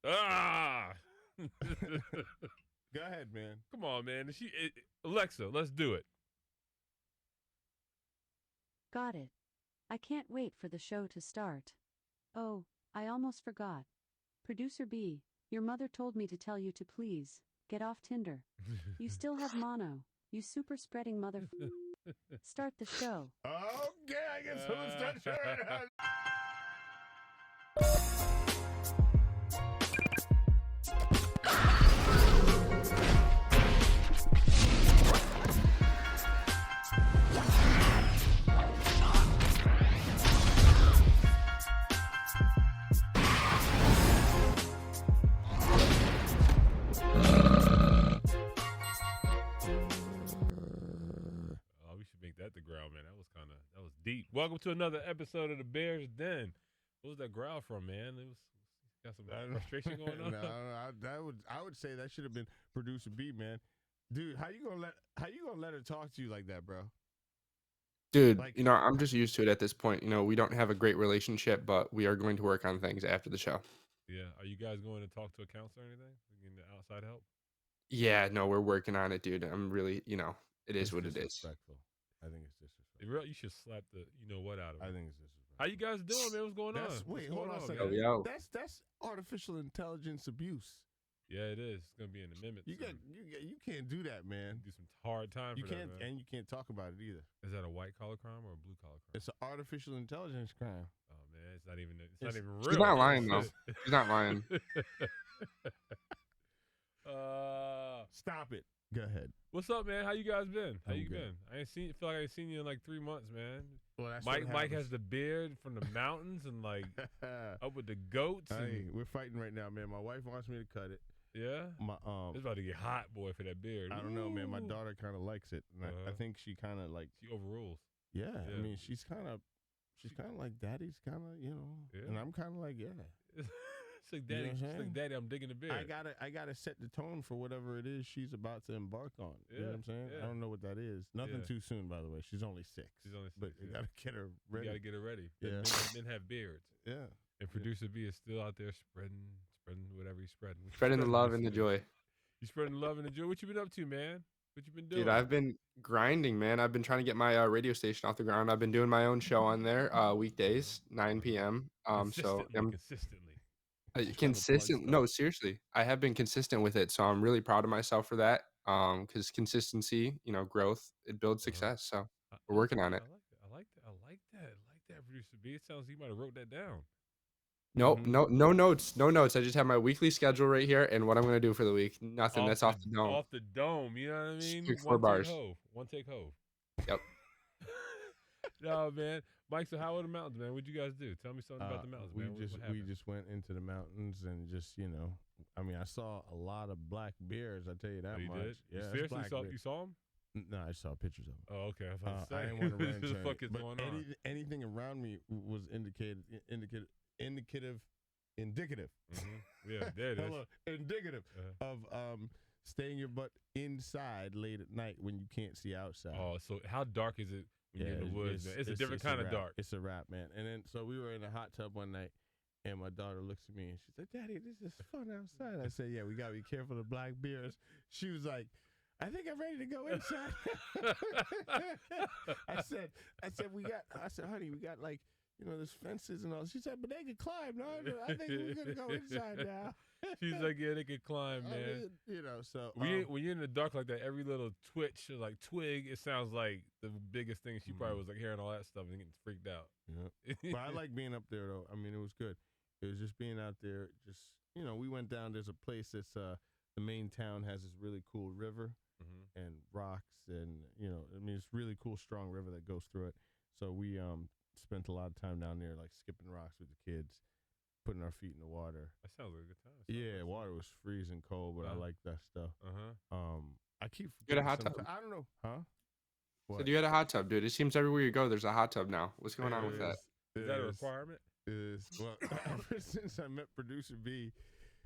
Ah. Go ahead, man. Come on, man. Alexa, let's do it. Got it. I can't wait for the show to start. Oh, I almost forgot. Producer B, your mother told me to tell you to please get off Tinder. You still have mono. You super spreading mother. Start the show. Okay, I guess who's start showing. Oh, we should make that the growl, man. That was deep. Welcome to another episode of the Bears Den. What was that growl from, man? It was got some frustration going on. I would say that should have been producer B, man. Dude, how you gonna let her talk to you like that, bro? Dude, Like, I'm just used to it at this point. We don't have a great relationship, but we are going to work on things after the show. Yeah. Are you guys going to talk to a counselor or anything? Getting the outside help? Yeah, no, we're working on it, dude. I'm really, it is it's what it is. disrespectful. I think it's disrespectful. You should slap the what out of it. I think it's disrespectful. How you guys doing, man? What's going on? Wait, What's hold going on a on, second. man? Yo. That's artificial intelligence abuse. Yeah, it is. It's gonna be an amendment. You can't do that, man. Do some hard time. You for can't, that, man. and you can't talk about it either. Is that a white collar crime or a blue collar crime? It's an artificial intelligence crime. Oh man, it's not even real. She's not lying though. She's not lying. Stop it. Go ahead. What's up, man? How you guys been? How I'm you good. been? Feel like I ain't seen you in like 3 months, man. Well, that's Mike has the beard from the mountains and like up with the goats. Hey, we're fighting right now, man. My wife wants me to cut it. Yeah. It's about to get hot, boy, for that beard. I don't know, man. My daughter kind of likes it, and I think she kind of like. She overrules. Yeah, I mean, she's kind of like daddy's kind of, Yeah. and I'm kind of like, yeah. It's like daddy. You know what I'm It's like daddy. I'm digging the beard. I gotta set the tone for whatever it is she's about to embark on. You know what I'm saying? Yeah. I don't know what that is. Nothing too soon, by the way. She's only 6. But you gotta get her ready. You gotta get her ready. Yeah. Men have beards. Yeah. And producer B is still out there spreading whatever he's spreading. Spreading the love and the joy. You spreading the love and the joy. What you been up to, man? What you been doing? Dude, I've been grinding, man. I've been trying to get my radio station off the ground. I've been doing my own show on there weekdays, 9 p.m. Consistent. No, seriously, I have been consistent with it, so I'm really proud of myself for that. Because consistency, growth, it builds success. So we're working on it. I like that, producer B. It sounds like you might have wrote that down. No, no notes. I just have my weekly schedule right here and what I'm gonna do for the week. Nothing. That's off the dome. Off the dome. You know what I mean? Strict 4 bars. One take hove. Yep. No, man. Mike, so how are the mountains, man? What'd you guys do? Tell me something about the mountains, man. We just went into the mountains and just, I mean, I saw a lot of black bears. I tell you that much. Did? Yeah, you seriously saw them? No, I saw pictures of them. Oh, okay. I was about to say. I didn't want to run what the fuck is but going on? Anything around me was indicative. Mm-hmm. Yeah, there it is. Hello, indicative of staying your butt inside late at night when you can't see outside. Oh, so how dark is it when you're in the woods? It's a different kind of dark. It's a wrap, man. And then so we were in a hot tub one night, and my daughter looks at me and she said, "Daddy, this is fun outside." I said, "Yeah, we gotta be careful of black bears." She was like, "I think I'm ready to go inside." I said, "Honey, we got like, there's fences and all." She said, "But they can climb." No, I think we're gonna go inside now. She's like, "Yeah, they can climb, man." I mean, so when you're in the dark like that, every little twitch or like twig, it sounds like the biggest thing. She probably was like hearing all that stuff and getting freaked out. Yeah. But I like being up there though. I mean, it was good. It was just being out there. Just we went down. There's a place that's the main town has this really cool river and rocks and I mean it's really cool strong river that goes through it. So we spent a lot of time down there like skipping rocks with the kids, putting our feet in the water. That sounds like a good time. Yeah, water was freezing cold, but I like that stuff. I keep you had a hot tub. I don't know, huh? So you had a hot tub, dude. It seems everywhere you go, there's a hot tub now. What's going on with that? Is that a requirement? Well, ever since I met producer B,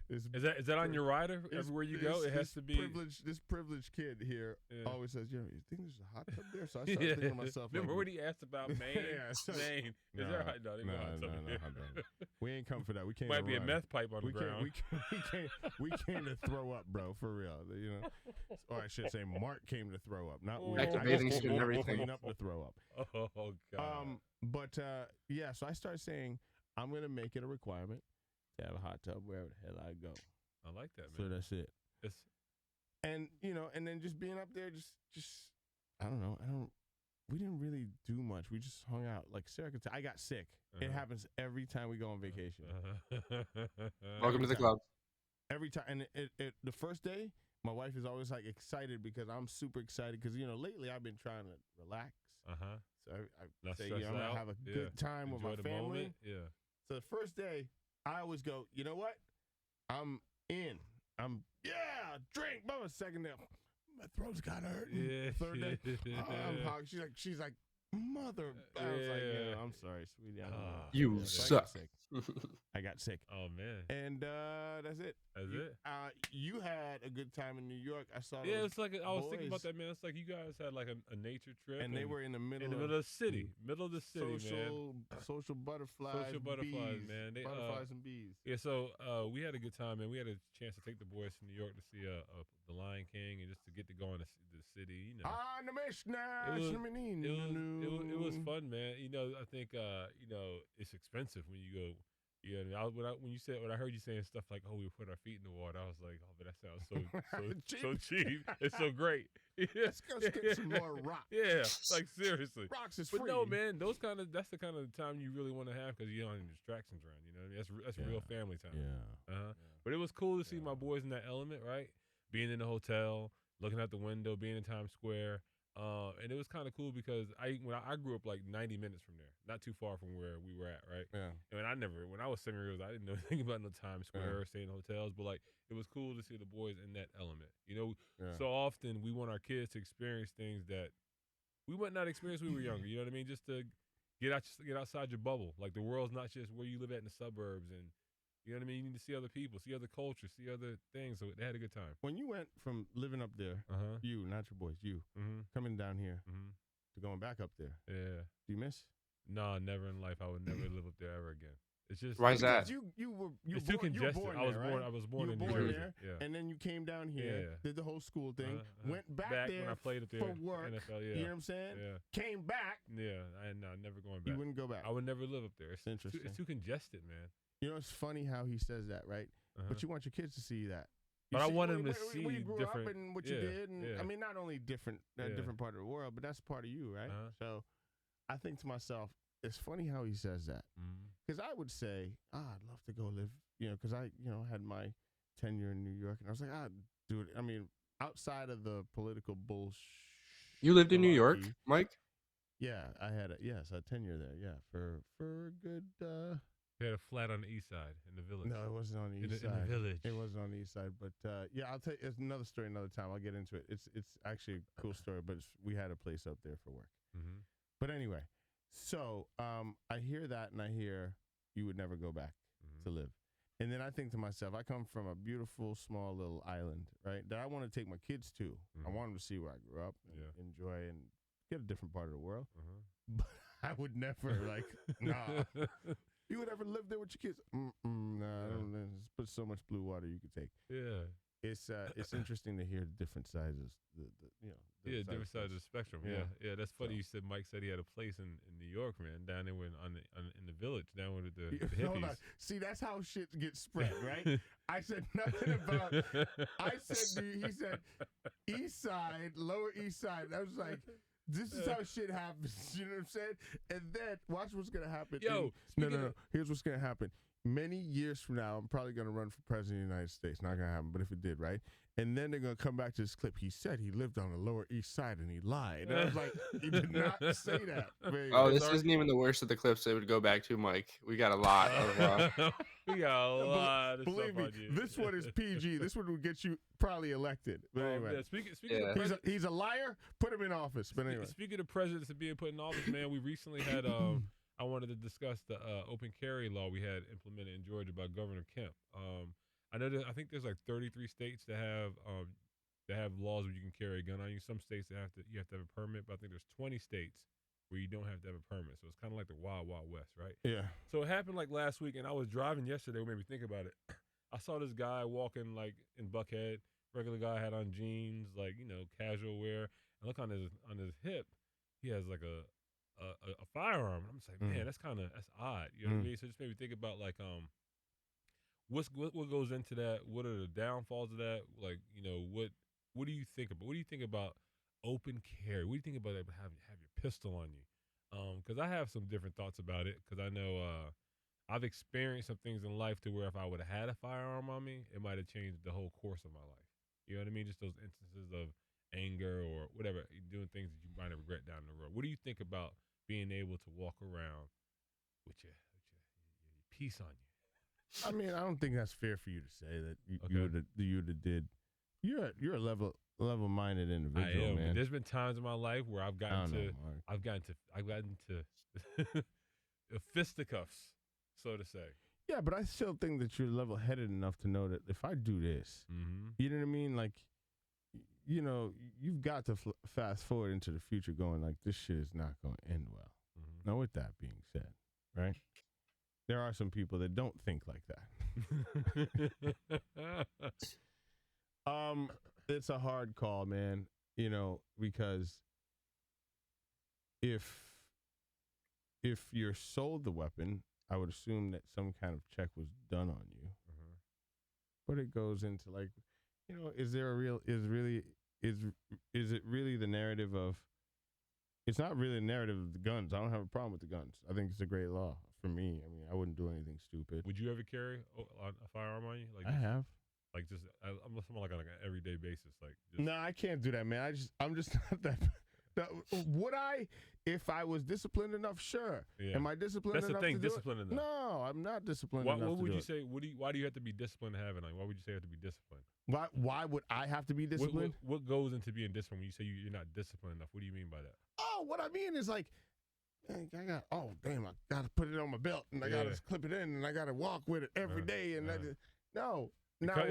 This Is that on your rider everywhere you go? It has to be This privileged kid here always says, "You think there's a hot tub there?" So I started thinking to myself, remember when he asked about Maine? Maine. Is there a hot tub? No, hot tub. We ain't come for that. We came. Might to be run. a meth pipe on the ground. We came to throw up, bro, for real. You know, or I should say, Mark came to throw up, not we. Activating suit and everything. Clean up to throw up. Oh God. But yeah, so I started saying I'm gonna make it a requirement to have a hot tub wherever the hell I go. I like that, man. So that's it. And you know, and then just being up there, just I don't know. We didn't really do much. We just hung out. Like Sarah could I got sick. It happens every time we go on vacation. Welcome to the club. Every time, and it the first day, my wife is always like excited because I'm super excited because you know lately I've been trying to relax. So I say, I'm gonna have a good time with my family. Moment. Yeah. So the first day, I always go, you know what? I'm in. Drink. But second day, my throat's kind of hurting. Yeah. Third day, I'm hog. She's like, mother. I was like, yeah, I'm sorry, sweetie. You suck. I got sick. Oh man. And that's it. You had a good time in New York. I saw. Yeah, it's like I was thinking about that, man. It's like you guys had like a nature trip, and they were in the middle of the city, man. Social butterflies, bees, man. Butterflies and bees. Yeah, so we had a good time, man. We had a chance to take the boys to New York to see the Lion King and just to get to go in the city. You know, it was fun, man. You know, I think you know it's expensive when you go. Yeah, when I heard you saying stuff like, "Oh, we put our feet in the water," I was like, "Oh, but that sounds so cheap. It's so great." Let's go get some more rocks. Yeah, like seriously, rocks is free. But no, man, that's the kind of time you really want to have because you don't have any distractions around. You know, that's real family time. Yeah. But it was cool to see my boys in that element, right? Being in the hotel, looking out the window, being in Times Square. And it was kind of cool because I grew up like 90 minutes from there, not too far from where we were at, right? Yeah. And when I was 7 years old, I didn't know anything about no Times Square or staying in hotels, but like it was cool to see the boys in that element. You know, so often we want our kids to experience things that we might not experience when we were younger. You know what I mean? Just to get outside your bubble. Like the world's not just where you live at in the suburbs and. You know what I mean? You need to see other people, see other cultures, see other things. So they had a good time. When you went from living up there, you, not your boys, coming down here to going back up there. Yeah. Do you miss? No, never in life. I would never live up there ever again. It's just why is that? You were too congested. I was born in New Jersey. Yeah. And then you came down here, did the whole school thing, went back there when I played up there for work. NFL, you know what I'm saying? Yeah. Came back. Yeah, never going back. You wouldn't go back. I would never live up there. It's interesting. It's too congested, man. You know, it's funny how he says that, right? But you want your kids to see that. But I want them to see where you grew different, up and what you did. And I mean, not only different part of the world, but that's part of you, right? So I think to myself, it's funny how he says that. Because I would say, I'd love to go live, you know, because I, had my tenure in New York. And I was like, dude, I mean, outside of the political bullshit. You lived in New York, Mike? Yeah, I had a tenure there, for a good... They had a flat on the east side in the village. No, it wasn't on the east side. In the village. It wasn't on the east side. But I'll tell you, it's another story another time. I'll get into it. It's actually a cool story, but we had a place up there for work. But anyway, so I hear that and I hear you would never go back to live. And then I think to myself, I come from a beautiful, small little island, right, that I want to take my kids to. I want them to see where I grew up and enjoy and get a different part of the world. But I would never, like, nah. You would ever live there with your kids? Nah, I don't know. There's so much blue water you could take. Yeah. It's interesting to hear the different sizes, different sides of the spectrum. Yeah. That's funny. You said Mike said he had a place in New York, man, down there in the village, down with the hippies. Hold on. See, that's how shit gets spread, right? I said nothing about. He said East Side, Lower East Side. I was like. This is how shit happens. You know what I'm saying? And then watch what's gonna happen. No. Here's what's gonna happen. Many years from now, I'm probably gonna run for president of the United States. Not gonna happen, but if it did, right? And then they're gonna come back to this clip. He said he lived on the Lower East Side and he lied. And I was like, he did not say that. This isn't even the worst of the clips they would go back to, Mike. We got a lot of. We got a lot of believe stuff me, on you. this one is PG. This one would get you probably elected. But anyway, speaking of he's a liar. Put him in office. But anyway, speaking of presidents and being put in office, man, we recently had. I wanted to discuss the open carry law we had implemented in Georgia by Governor Kemp. I know that I think there's like 33 states that have laws where you can carry a gun on you. Some states that you have to have a permit, but I think there's 20 states where you don't have to have a permit. So it's kind of like the wild, wild west, right? Yeah. So it happened like last week, and I was driving yesterday. What made me think about it? I saw this guy walking like in Buckhead. Regular guy had on jeans, like casual wear, and look on his hip, he has like a firearm. I'm just like, man, that's odd. You know what I mean? So it just made me think about like what goes into that? What are the downfalls of that? Like, what do you think about? What do you think about open carry? What do you think about have your pistol on you? Because I have some different thoughts about it. Because I know I've experienced some things in life to where if I would have had a firearm on me, it might have changed the whole course of my life. You know what I mean? Just those instances of anger or whatever, doing things that you might regret down the road. What do you think about being able to walk around with your piece on you? I mean, I don't think that's fair for you to say that you would have did. You're a level-minded individual, I am. man. There's been times in my life where I've gotten to fisticuffs, so to say. Yeah, but I still think that you're level-headed enough to know that if I do this, you know what I mean? Like, you've got to fast forward into the future going like, this shit is not going to end well. Now, with that being said, right, there are some people that don't think like that. It's a hard call, man, because if you're sold the weapon, I would assume that some kind of check was done on you. But it goes into like, is it really the narrative of? It's not really the narrative of the guns. I don't have a problem with the guns. I think it's a great law for me. I mean, I wouldn't do anything stupid. Would you ever carry a firearm on you? Like I have. Like I'm someone like on an everyday basis. Like no, I can't do that, man. I'm just not that. Would I, if I was disciplined enough? Sure. Yeah. Am I disciplined enough? That's the thing. To disciplined enough. No, I'm not disciplined enough. What would you say? Why do you have to be disciplined to have it on? Why would you say you have to be disciplined? Why would I have to be disciplined? What goes into being disciplined when you say you're not disciplined enough? What do you mean by that? Oh, what I mean is like, I got to put it on my belt and I got to clip it in and I got to walk with it every day and There's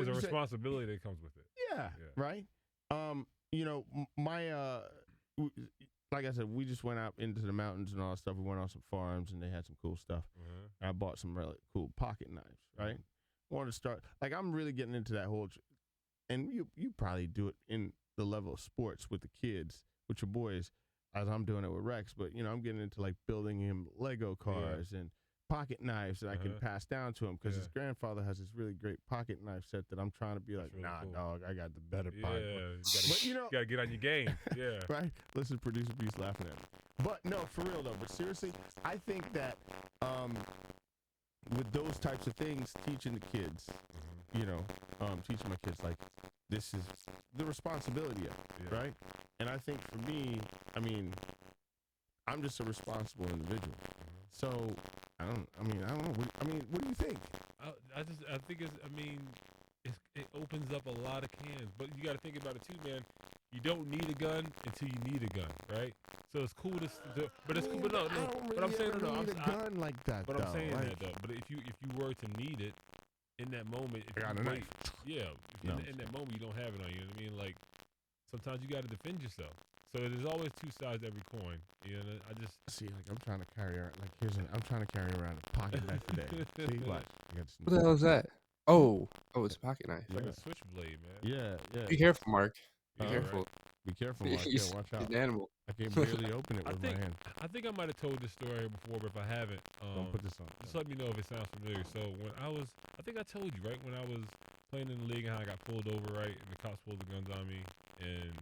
a responsibility that comes with it. Yeah. Right. Like I said, we just went out into the mountains and all that stuff. We went on some farms and they had some cool stuff. I bought some really cool pocket knives, right? Wanted to start, like, I'm really getting into that whole, and you probably do it in the level of sports with the kids, with your boys, as I'm doing it with Rex. But, I'm getting into like building him Lego cars and pocket knives that I can pass down to him because his grandfather has this really great pocket knife set that I'm trying to be like, really cool. Dog, I got the better pocket. You gotta get on your game. Yeah. Right? Listen, producer B's laughing at me. But no, for real though. But seriously, I think that with those types of things, teaching the kids, teaching my kids like this is the responsibility of it, right? And I think for me, I'm just a responsible individual. So I don't know. What do you think? I think it opens up a lot of cans, but you got to think about it too, man. You don't need a gun until you need a gun, right? So it's cool but it's cool. But no. But I'm saying need a gun like that. But I'm saying that though. But if you were to need it in that moment, if I got you a wait, knife. in that moment you don't have it on you. You know what I mean? Like sometimes you got to defend yourself. So there's always two sides to every coin. I just see. Like I'm trying to carry around. I'm trying to carry around a pocket knife today. See what? What the hell is that? Oh, it's a pocket knife. It's like a switchblade, man. Yeah. Be careful, Mark. Be careful. Right. Be careful, Mark. Watch out. He's an animal. I can barely open it with my hand. I think I might have told this story before, but if I haven't, don't put this on. Just let me know if it sounds familiar. So I think I told you, right, when I was playing in the league and how I got pulled over, right, and the cops pulled the guns on me, and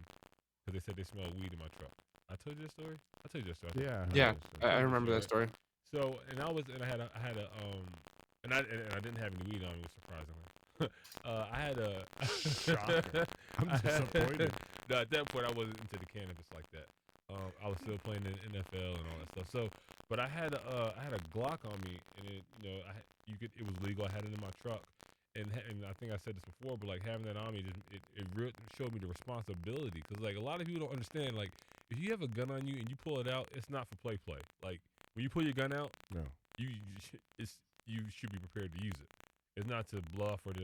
because they said they smelled weed in my truck. I told you this story. I told you that story. Yeah. I remember that story. So I didn't have any weed on me, surprisingly. I had a shocker. I'm disappointed. No, at that point I wasn't into the cannabis like that. I was still playing in the NFL and all that stuff. So, but I had a Glock on me, and it was legal. I had it in my truck, and I think I said this before, but like having that on me, it really showed me the responsibility. Because like a lot of people don't understand, like if you have a gun on you and you pull it out, it's not for play. Like when you pull your gun out, no, you should be prepared to use it. It's not to bluff or to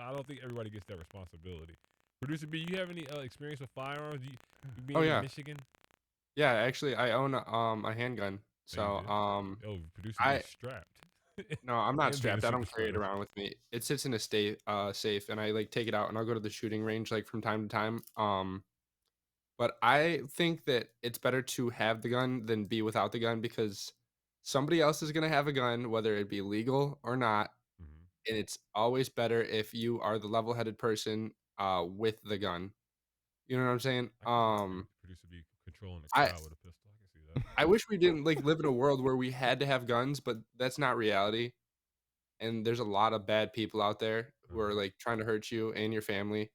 I don't think everybody gets that responsibility. Producer B, you have any experience with firearms? You Oh being in yeah, Michigan? yeah. Actually, I own a handgun. Oh, you So do? Oh, producer B I is strapped. no, I'm not And being a strapped. I don't carry it superstar. around with me. It sits in a safe, and I like take it out, and I'll go to the shooting range like from time to time. But I think that it's better to have the gun than be without the gun because somebody else is gonna have a gun, whether it be legal or not, Mm-hmm. and it's always better if you are the level-headed person with the gun. You know what I'm saying? I can see producer B controlling the I crowd with a pistol. I can see that. I wish we didn't like live in a world where we had to have guns, but that's not reality. And there's a lot of bad people out there who are Uh-huh. like trying to hurt you and your family.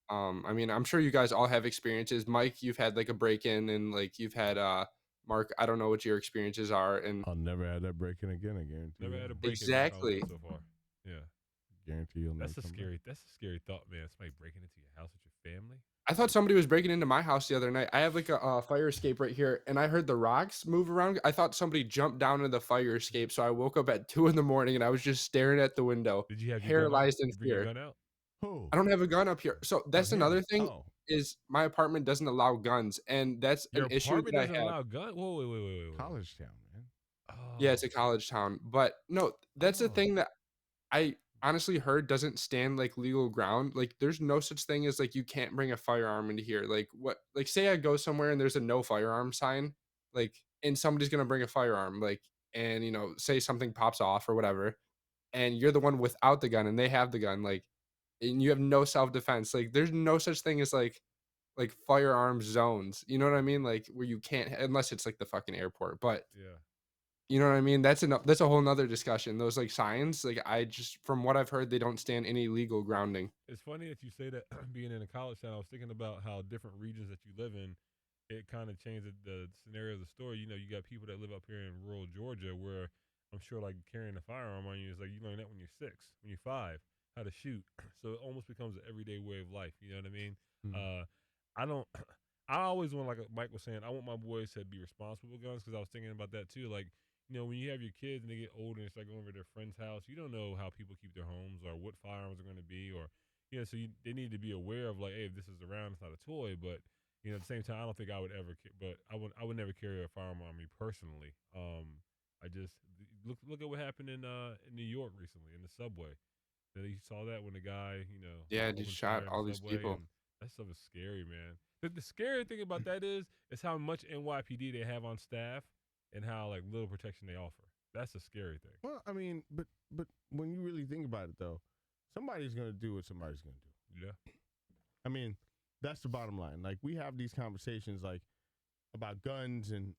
Uh-huh. I mean, I'm sure you guys all have experiences. Mike, you've had like a break-in, and like you've had Mark, I don't know what your experiences are, and I'll never have that break-in again. I guarantee. Never you. had a break in, knock on exactly. wood so far. Yeah. Guarantee you'll never That's a come scary back. that's a scary thought, man. Somebody breaking into your house with your family. I thought somebody was breaking into my house the other night. I have like a fire escape right here, and I heard the rocks move around. I thought somebody jumped down into the fire escape, so I woke up at 2 in the morning and I was just staring at the window, Did you have your gun out? paralyzed in Did you bring your fear. gun out? Who? I don't have a gun up here. So Oh, that's him. another thing Oh, is my apartment doesn't allow guns, and that's Your an issue apartment that doesn't I have. allow gun. Whoa, wait. college town, man. Yeah, Oh, it's a college town, but no, that's the oh, thing that I honestly heard doesn't stand like legal ground. Like, there's no such thing as like you can't bring a firearm into here. Like, what? Like, say I go somewhere and there's a no firearm sign, like, and somebody's gonna bring a firearm, like, and say something pops off or whatever, and you're the one without the gun and they have the gun, like, and you have no self defense. Like, there's no such thing as like firearm zones. You know what I mean? Like, where you can't unless it's like the fucking airport, but yeah. you know what I mean? That's a whole nother discussion. Those like signs, like I just from what I've heard, they don't stand any legal grounding. It's funny that you say that being in a college town. I was thinking about how different regions that you live in, it kind of changes the scenario of the story. You got people that live up here in rural Georgia where I'm sure like carrying a firearm on you is like you learn that when you're 6, when you're 5, how to shoot. So it almost becomes an everyday way of life. You know what I mean? Uh, I don't. I always want, like Mike was saying, I want my boys to be responsible with guns because I was thinking about that too. Like, when you have your kids and they get older and it's like going over to their friend's house, you don't know how people keep their homes or what firearms are going to be, or so they need to be aware of like, hey, if this is around, it's not a toy. But at the same time, I don't think I would ever. But I would never carry a firearm on me personally. I just look at what happened in New York recently in the subway. That you saw that when the guy Yeah, just opened shot fire in the all these subway, people. and that stuff is scary, man. The scary thing about that is how much NYPD they have on staff and how like little protection they offer. That's a scary thing. Well, I mean, but when you really think about it, though, somebody's gonna do what somebody's gonna do. Yeah. I mean, that's the bottom line. Like we have these conversations like about guns and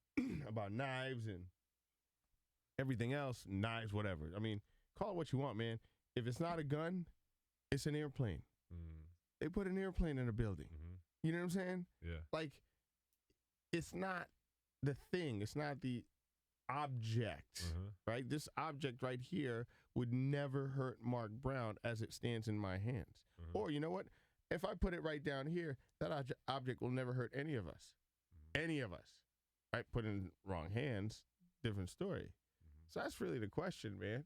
about knives and everything else, knives, whatever. I mean, call it what you want, man. If it's not a gun, it's an airplane. Mm. They put an airplane in a building. Mm-hmm. You know what I'm saying? Yeah. Like, it's not the thing. It's not the object, right? This object right here would never hurt Mark Brown as it stands in my hands. Or you know what? If I put it right down here, that object will never hurt any of us. Any of us. Right? Put in wrong hands, different story. So that's really the question, man.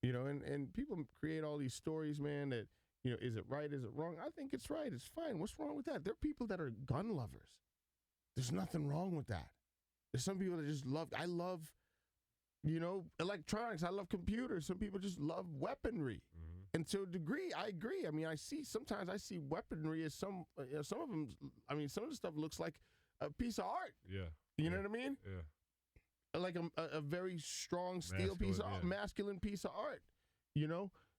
And people create all these stories, man, that, is it right? Is it wrong? I think it's right. It's fine. What's wrong with that? There are people that are gun lovers. There's nothing wrong with that. There's some people that just I love, electronics. I love computers. Some people just love weaponry. And to a degree, I agree. I mean, sometimes I see weaponry as some of them, some of the stuff looks like a piece of art. Yeah. You know what I mean? Yeah. Like a very strong steel piece of masculine piece of art,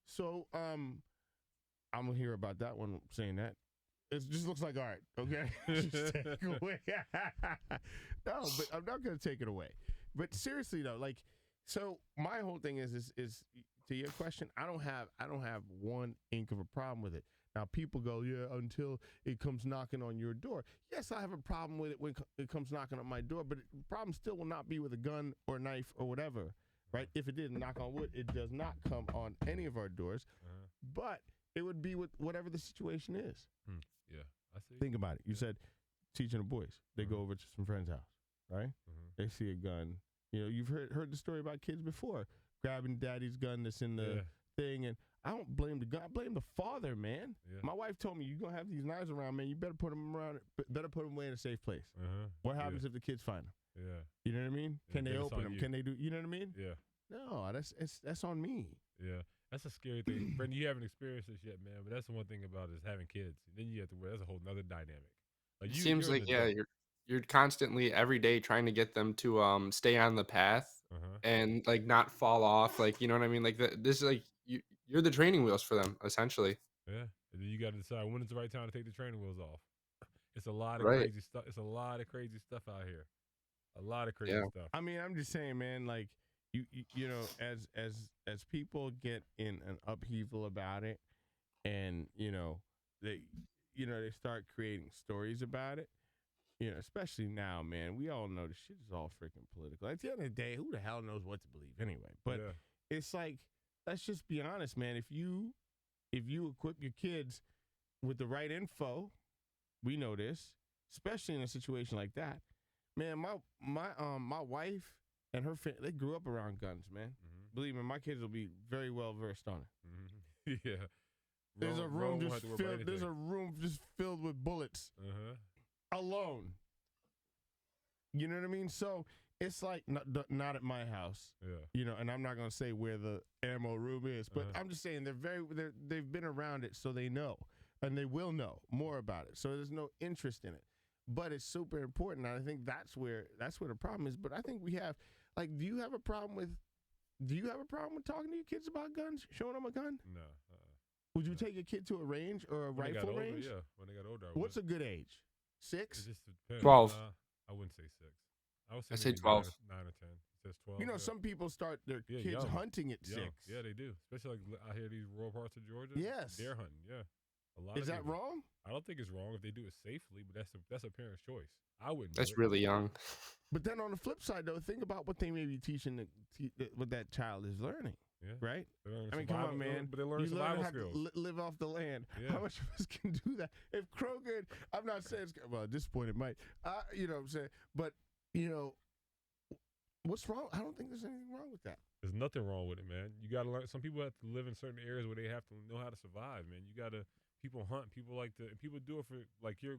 So I'm gonna hear about that one saying that. It just looks like art, okay? Just take it away. No, but I'm not gonna take it away. But seriously though, like, so my whole thing is to your question, I don't have one ink of a problem with it. Now people go, yeah, until it comes knocking on your door. Yes, I have a problem with it when it comes knocking on my door, but the problem still will not be with a gun or knife or whatever, right? If it didn't, knock on wood, it does not come on any of our doors, but it would be with whatever the situation is. Yeah, I see. Think about it. You said teaching the boys. They go over to some friend's house, right? They see a gun. You've heard the story about kids before, grabbing daddy's gun that's in the thing, and I don't blame the gun. I blame the father, man. Yeah. My wife told me, you're going to have these knives around, man. You better put them away in a safe place. What happens if the kids find them? Yeah. You know what I mean? Can they open them? You. Can they do, you know what I mean? Yeah. No, that's on me. Yeah. That's a scary thing. Brendan, you haven't experienced this yet, man, but that's the one thing about it is having kids. Then you have to wear, that's a whole nother dynamic. Like, it seems like, you're constantly every day trying to get them to stay on the path and like not fall off. Like, you know what I mean? Like this is like, you're the training wheels for them, essentially. Yeah. And then you got to decide when is the right time to take the training wheels off. It's a lot of crazy stuff. It's a lot of crazy stuff out here. A lot of crazy stuff. I mean, I'm just saying, man, like you know, as people get in an upheaval about it, and they start creating stories about it. You know, especially now, man, we all know the shit is all freaking political. At the end of the day, who the hell knows what to believe anyway? But it's like, let's just be honest, man. If you equip your kids with the right info, we know this, especially in a situation like that. Man, my wife and her family, they grew up around guns, man. Believe me, my kids will be very well versed on it. Yeah. There's a room just filled with bullets. Alone. You know what I mean? So it's like not at my house. Yeah. And I'm not gonna say where the ammo room is, but I'm just saying they've been around it, so they know, and they will know more about it. So there's no interest in it, but it's super important. And I think that's where the problem is. But I think we have, like, do you have a problem with talking to your kids about guns, showing them a gun? No. Would you take your kid to a range or a rifle range? Yeah, when they got older. What's a good age? 6? It just depends. 12. I wouldn't say 6. I would say 12. 9 or 10. It says 12. Some people start their kids young. hunting at 6. Yeah, they do. Especially like I hear these rural parts of Georgia. Yes. Deer hunting. Yeah. A lot. Is that wrong? I don't think it's wrong if they do it safely, but that's a parent's choice. I wouldn't. That's really young. But then on the flip side, though, think about what they may be teaching what that child is learning. Yeah. Right? I mean, come on, man. But they learn survival skills. Live off the land. Yeah. How much of us can do that? If Kroger, I'm not saying at this point it might. You know what I'm saying? But, what's wrong? I don't think there's anything wrong with that. There's nothing wrong with it, man. You got to learn. Some people have to live in certain areas where they have to know how to survive, man. You got to, people hunt. People people do it for, like your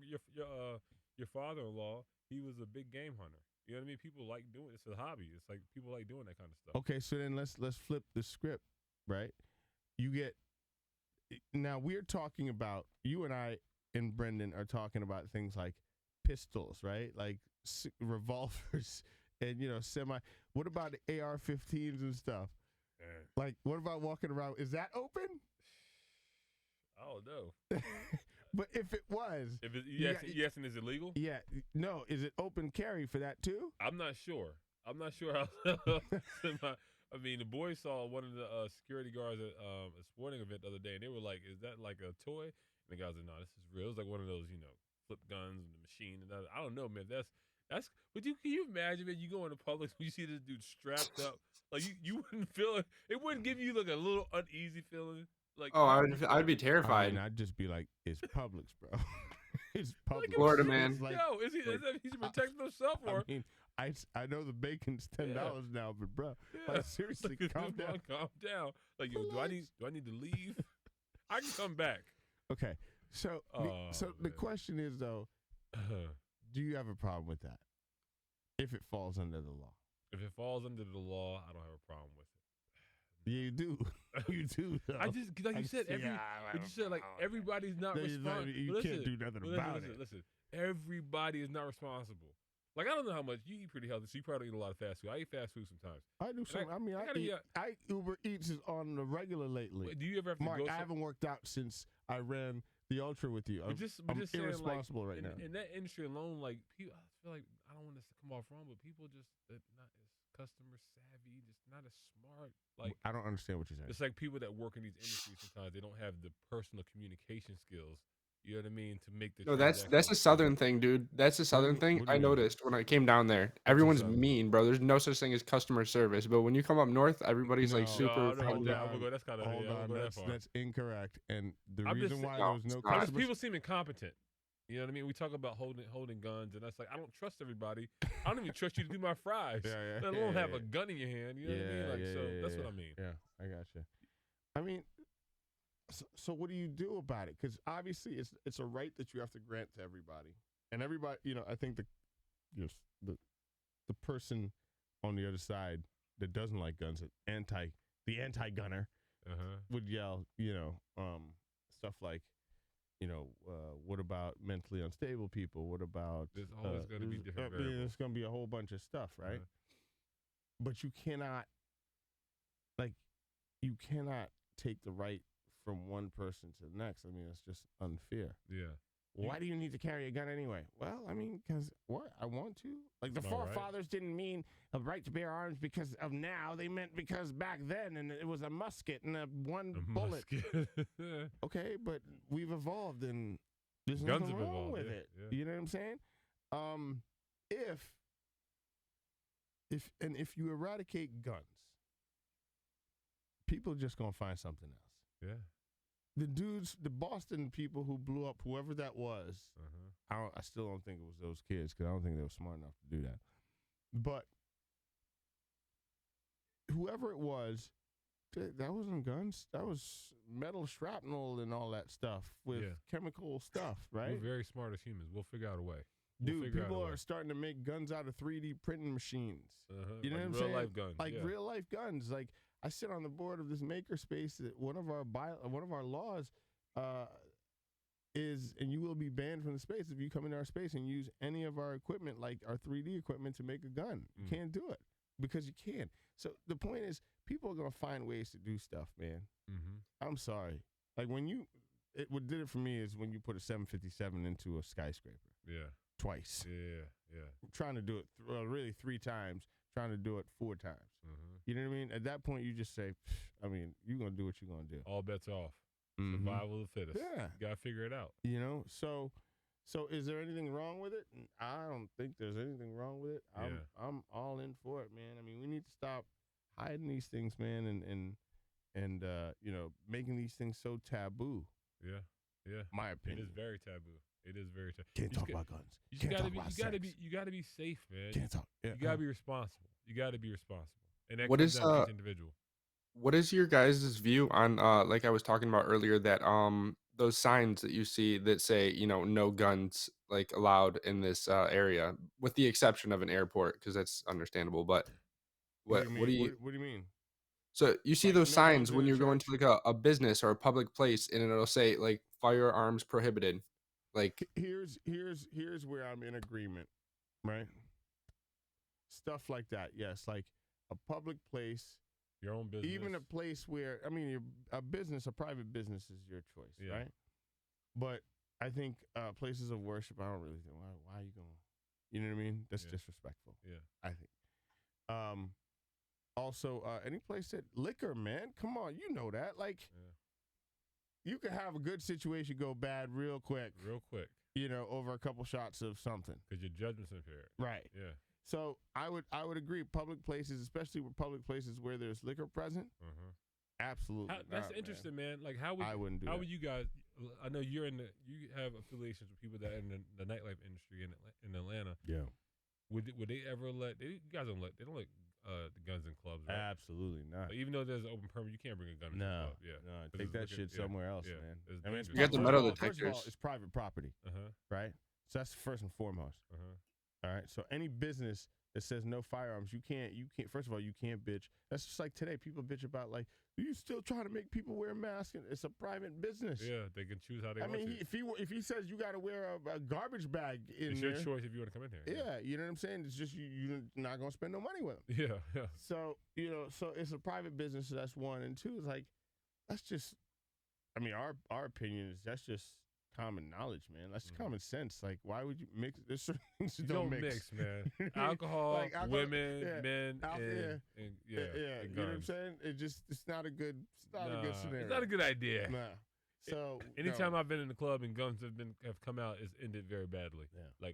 father-in-law, he was a big game hunter. You know what I mean? People like doing it. It's a hobby. It's like people like doing that kind of stuff. Okay, so then let's flip the script, right? Now we're talking about, you and I and Brendan are talking about things like pistols, right? Like revolvers and, what about the AR-15s and stuff? Like, what about walking around? Is that open? I don't know. But if it was, you asking is it legal? Yeah, no. Is it open carry for that too? I'm not sure how. I mean, the boys saw one of the security guards at a sporting event the other day, and they were like, "Is that like a toy?" And the guys said, "No, this is real. It's like one of those, flip guns and the machine." And I don't know, man. That's. But can you imagine, man? You go into Publix, you see this dude strapped up, like you wouldn't feel it. It wouldn't give you like a little uneasy feeling. Like, I'd be terrified. I'd just be like, it's Publix, bro. It's Publix. Florida, man. Like, is he protecting himself? Or I know the bacon's $10 now, but bro, like, seriously, calm down. Calm down. Like, yo, do I need to leave? I can come back. Okay, so the question is though, do you have a problem with that? If it falls under the law. If it falls under the law, I don't have a problem with it. Yeah, you do. You do. Though. Everybody's not responsible. You can't do nothing about it. Listen, everybody is not responsible. Like, I don't know how much you eat pretty healthy, so you probably eat a lot of fast food. I eat fast food sometimes. I do some. I Uber Eats is on the regular lately. Wait, do you ever have to Mark, go? I haven't worked out since I ran the Ultra with you. I'm irresponsible right now. In that industry alone, like, people, I feel like, I don't want this to come off wrong, but people just not as customer savvy, just not as smart. Like, I don't understand what you're saying. It's like people that work in these industries sometimes they don't have the personal communication skills. You know what I mean? To make the no, that's a Southern thing, dude. That's a Southern thing. I noticed when I came down there. Everyone's mean, bro. There's no such thing as customer service. But when you come up north, everybody's like super. That's kind of hold on. That's incorrect. And the I'm reason why there was no customer, people seem incompetent. You know what I mean? We talk about holding guns, and that's like, I don't trust everybody. I don't even trust you to do my fries. Let alone have a gun in your hand. You know what I mean? Like, that's what I mean. Yeah, I got you. I mean, so what do you do about it? Because obviously it's a right that you have to grant to everybody, and everybody, I think the person on the other side that doesn't like guns, the anti-gunner, would yell, stuff like, what about mentally unstable people? What about there's always going to be different variables. There's going to be a whole bunch of stuff, right? But you cannot take the right from one person to the next. I mean, it's just unfair. Yeah. Why do you need to carry a gun anyway? Well, I mean, because what? I want to. Like the forefathers didn't mean a right to bear arms because of now. They meant because back then, and it was a musket and a bullet. Okay, but we've evolved, and there's nothing wrong with it. Yeah. You know what I'm saying? If you eradicate guns, people are just gonna find something else. Yeah. The Boston people who blew up whoever that was, I still don't think it was those kids because I don't think they were smart enough to do that. But whoever it was, that wasn't guns. That was metal shrapnel and all that stuff with chemical stuff, right? We're very smart as humans. We'll figure out a way. Dude, people are starting to make guns out of 3D printing machines. You know what I'm saying? Real life guns. Like real life guns. Like I sit on the board of this makerspace that one of our laws is, and you will be banned from the space if you come into our space and use any of our equipment, like our 3D equipment, to make a gun. You can't do it because you can't. So the point is, people are gonna find ways to do stuff, man. I'm sorry. Like what did it for me is when you put a 757 into a skyscraper. Yeah. Twice. Yeah. Trying to do it really 3 times. Trying to do it 4 times. You know what I mean? At that point, you just say, you're going to do what you're going to do. All bets off. Survival of the fittest. Yeah. You got to figure it out. So is there anything wrong with it? I don't think there's anything wrong with it. I'm all in for it, man. I mean, we need to stop hiding these things, man, and making these things so taboo. Yeah. My opinion. It is very taboo. Can't talk about guns. You gotta be safe, man. Can't talk. Yeah, you gotta be responsible. And that what comes is down to each individual. What is your guys' view on like I was talking about earlier, that those signs that you see that say, no guns like allowed in this area, with the exception of an airport, because that's understandable. But what do you mean? So you see those signs when you're going to like a business or a public place, and it'll say like firearms prohibited. Like here's where I'm in agreement, right? Stuff like that, yes, like a public place, your own business, even a place where a private business is your choice, right? But I think places of worship, I don't really think why are you going? You know what I mean? That's disrespectful. Yeah, I think. Also, any place that liquor, man, come on, you know that, like. Yeah. You could have a good situation go bad real quick. Over a couple shots of something. Because your judgment's impaired. Right. Yeah. So I would agree. Public places, especially with public places where there's liquor present, absolutely. That's interesting, man. Like how would you guys? I know you have affiliations with people that are in the nightlife industry in Atlanta. Yeah. Would they ever let? They don't let the guns in clubs, right? Absolutely not. Even though there's an open permit, you can't bring a gun in the club. Yeah. No, take that shit somewhere else, man. I mean, you got the metal detectors. First of all, it's private property, right? So that's first and foremost. All right. So any business that says no firearms, you can't. First of all, you can't bitch. That's just like today. People bitch about like, you still trying to make people wear masks? And it's a private business. Yeah, they can choose how they want to. I mean, if he says you got to wear a garbage bag it's your choice if you want to come in here. Yeah, you know what I'm saying. It's just you're not gonna spend no money with them. Yeah. So so it's a private business. So that's one, and two is like, that's just. I mean, our opinion is that's just common knowledge, man. That's common sense. Like, why would you mix? There's certain things you don't mix, man. Alcohol, women, men, and you know what I'm saying? It's not a good scenario. It's not a good idea. Nah. So anytime I've been in the club and guns have come out, it's ended very badly. Yeah.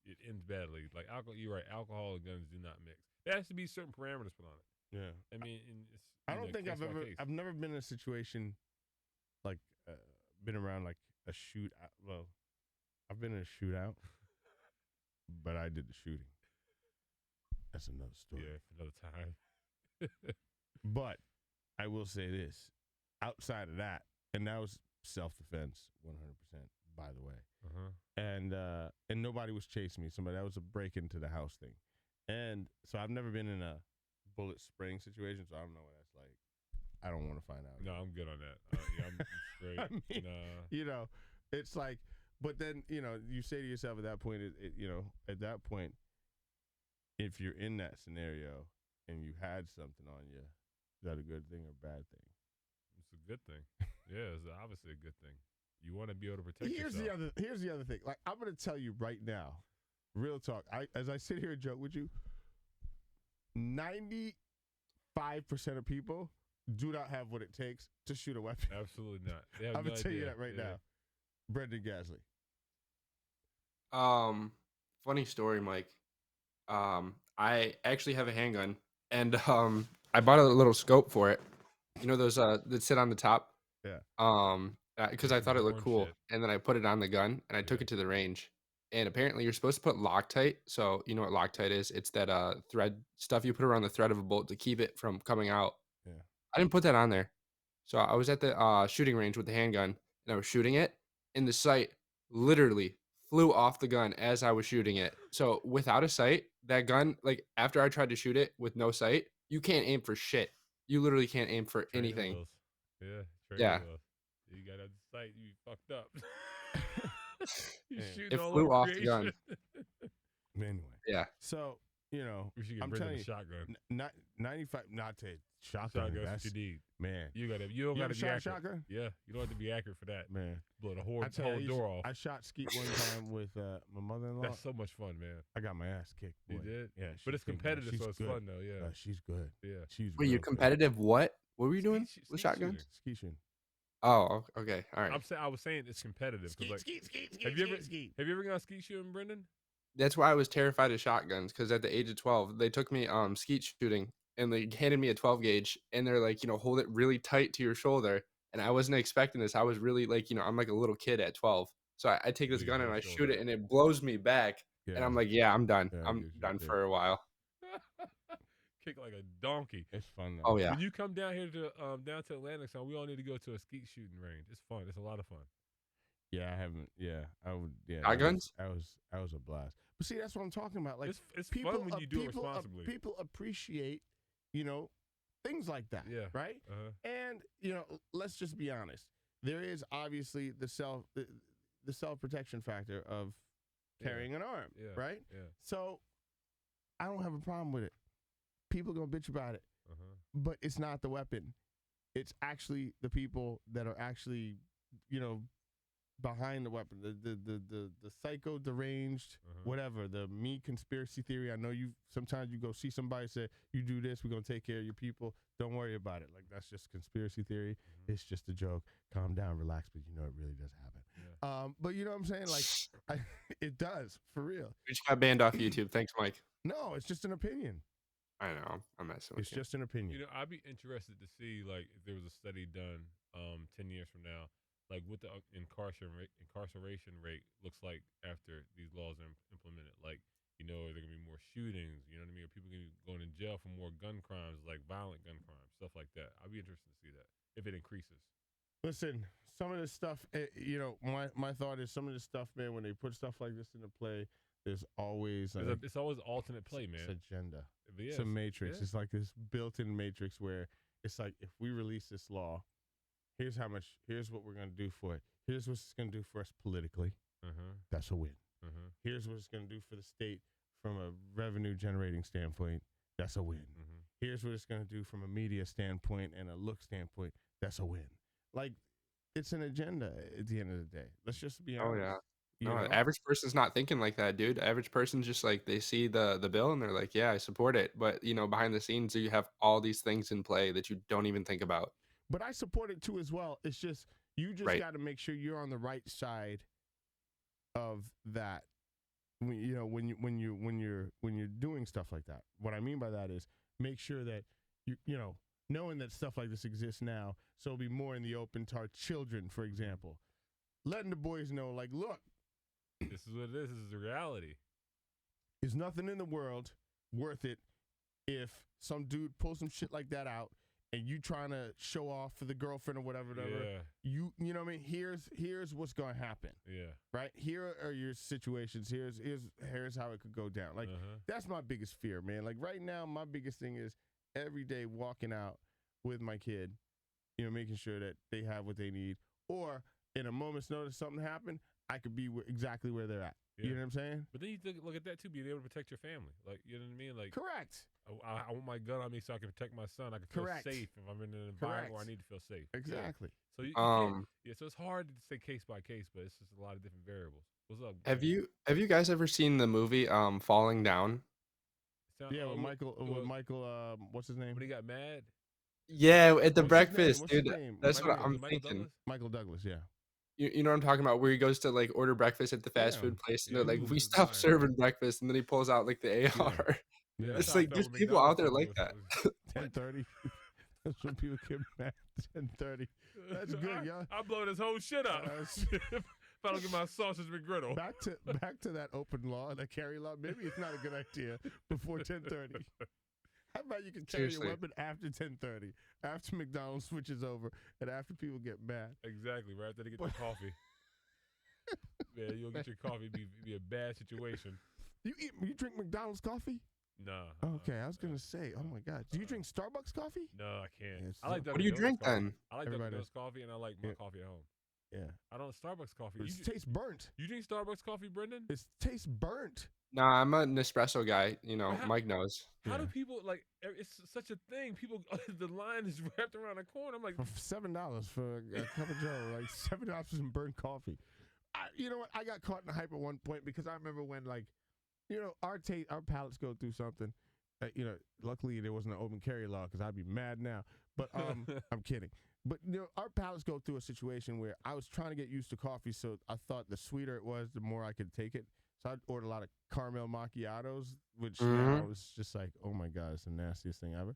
It ends badly. Like alcohol, you're right. Alcohol and guns do not mix. There has to be certain parameters put on it. Yeah. I mean, I don't think I've never been in a situation like been around like a shootout. Well, I've been in a shootout, but I did the shooting. That's another story. Yeah, for another time. But I will say this: outside of that, and that was self-defense 100%, by the way. And nobody was chasing me. That was a break into the house thing. And so I've never been in a bullet spraying situation, so I don't know what that's like. I don't want to find out. No, I'm good on that. Yeah, I'm straight. I mean, you know, it's like, but then, you know, you say to yourself at that point, at that point, if you're in that scenario and you had something on you, is that a good thing or a bad thing? It's a good thing. Yeah, it's obviously a good thing. You want to be able to protect yourself. Here's the other thing. Like, I'm going to tell you right now, real talk. As I sit here and joke with you, 95% of people do not have what it takes to shoot a weapon. Absolutely not. I'm going to tell you that right now. Brendan Gasley. Funny story, Mike. I actually have a handgun, and I bought a little scope for it. You know those that sit on the top? Yeah. Because I thought it looked cool, shit. and then I put it on the gun, and I took it to the range. And apparently, you're supposed to put Loctite. So you know what Loctite is? It's that thread stuff you put around the thread of a bolt to keep it from coming out. Yeah. I didn't put that on there. So I was at the shooting range with the handgun, and I was shooting it, and the sight literally flew off the gun as I was shooting it. So without a sight, that gun, like after I tried to shoot it with no sight, you can't aim for shit. You literally can't aim for anything. Wheels. Yeah. Yeah. Wheels. You got a sight, you fucked up. You shooting It all flew over off creation. the gun. Anyway. Yeah. So, you know, We should get rid of the shotgun. 95, not to shotgun. Shotgun's That's what you need. Man. You don't You got ever to be shot a accurate. shotgun? Yeah, you don't have to be accurate for that. Man. Blow the whole door off. I shot skeet one time with my mother-in-law. That's so much fun, man. I got my ass kicked. Boy. You did? Yeah. But it's competitive, she's so it's good. fun, though, yeah. She's good. Yeah. She's Wait, you're real good. competitive? What? What were you doing with shotguns? shooting. Skeet shooting. Oh, okay. All right. I was saying it's competitive. Skeet. Have you ever gone skeet shooting, Brendan? That's why I was terrified of shotguns, because at the age of 12, they took me skeet shooting, and they handed me a 12 gauge, and they're like, hold it really tight to your shoulder. And I wasn't expecting this. I was really like, I'm like a little kid at 12. So I take this gun and I shoot it, and it blows me back. Yeah. And I'm like, yeah, I'm done. Yeah, I'm done for a while. Kick like a donkey. It's fun, though. Oh, yeah. When you come down here to down to Atlantic, son, we all need to go to a skeet shooting range. It's fun. It's a lot of fun. Yeah, I haven't. Yeah, I would. Yeah, Shotguns? That was a blast. But see, that's what I'm talking about. Like, it's people, fun when you do it responsibly. People appreciate, things like that. Yeah. Right. And let's just be honest. There is obviously the self-protection factor of carrying an arm. Yeah. Right. Yeah. So I don't have a problem with it. People gonna bitch about it, but it's not the weapon. It's actually the people that are actually, behind the weapon, the psycho deranged, whatever, the me conspiracy theory. I know sometimes you go see somebody say, you do this, we're going to take care of your people. Don't worry about it. Like, that's just conspiracy theory. It's just a joke. Calm down, relax, but it really does happen. Yeah. But you know what I'm saying? Like, it does, for real. We just got banned off YouTube. Thanks, Mike. No, it's just an opinion. I know. I'm messing with you. It's just an opinion. I'd be interested to see, like, if there was a study done 10 years from now, like what the incarceration rate looks like after these laws are implemented. Like, are there going to be more shootings? You know what I mean? Are people going to be going to jail for more gun crimes, like violent gun crimes, stuff like that? I'd be interested to see that if it increases. Listen, some of this stuff, my thought is some of this stuff, man, when they put stuff like this into play, there's always it's always alternate play, man. It's agenda. Yes. It's a matrix. Yeah. It's like this built-in matrix where it's like, if we release this law, here's what we're going to do for it. Here's what it's going to do for us politically. That's a win. Here's what it's going to do for the state from a revenue generating standpoint. That's a win. Here's what it's going to do from a media standpoint and a look standpoint. That's a win. Like, it's an agenda at the end of the day. Let's just be honest. Oh, yeah. No, the average person's not thinking like that, dude. The average person's just like, they see the bill and they're like, yeah, I support it. But, behind the scenes, you have all these things in play that you don't even think about. But I support it too as well. It's just, you just got to make sure you're on the right side of that. When you're doing stuff like that. What I mean by that is, make sure that knowing that stuff like this exists now, so it'll be more in the open to our children, for example. Letting the boys know, like, look, this is what it is. This is the reality. There's nothing in the world worth it if some dude pulls some shit like that out and you trying to show off for the girlfriend or whatever, you know what I mean? Here's what's going to happen. Yeah. Right? Here are your situations. Here's how it could go down. Like, that's my biggest fear, man. Like, right now, my biggest thing is every day walking out with my kid, you know, making sure that they have what they need. Or in a moment's notice, something happened, I could be exactly where they're at. Yeah. You know what I'm saying? But then you look at that, too, being able to protect your family. Like, you know what I mean? Like, correct. I want my gun on me so I can protect my son. I can feel safe if I'm in an environment where I need to feel safe. Exactly. Yeah. So you can't, so it's hard to say case by case, but it's just a lot of different variables. What's up? Have you guys ever seen the movie Falling Down? Yeah, with Michael, what's his name? When he got mad? Yeah, at the breakfast, dude. That's what I'm thinking. Douglas? Michael Douglas, yeah. You know what I'm talking about, where he goes to like order breakfast at the fast food place, and they're like, "We stopped serving breakfast," and then he pulls out like the AR. Yeah, it's like there's people out there like that. 10:30. That's when people get mad. 10:30. That's good, y'all. I blow this whole shit up. If I don't get my sausage McGriddle. Back to that open law, that carry law. Maybe it's not a good idea before 10:30. How about you can carry your weapon after 10:30, after McDonald's switches over, and after people get mad? Exactly, right after they get their coffee. Yeah, you'll get your coffee. Be a bad situation. You drink McDonald's coffee? Nah. Okay, I was gonna say. Oh my God, do you drink Starbucks coffee? No, I can't. Yeah, I like what do you drink then? I like Dunkin' Donuts coffee, and I like my coffee at home. Yeah. I don't Starbucks coffee. It tastes burnt. You drink Starbucks coffee, Brendan? It tastes burnt. Nah, I'm an Nespresso guy. You know, Mike knows. How do people like? It's such a thing. People, the line is wrapped around the corner. I'm like, for $7 for a cup of Joe, like $7 in burnt coffee. You know what? I got caught in the hype at one point because I remember when, like, you know, our palates go through something. You know, luckily there wasn't an open carry law because I'd be mad now. But I'm kidding. But you know, our palates go through a situation where I was trying to get used to coffee, so I thought the sweeter it was, the more I could take it. So I'd order a lot of caramel macchiatos, which now was just like, oh my God, it's the nastiest thing ever.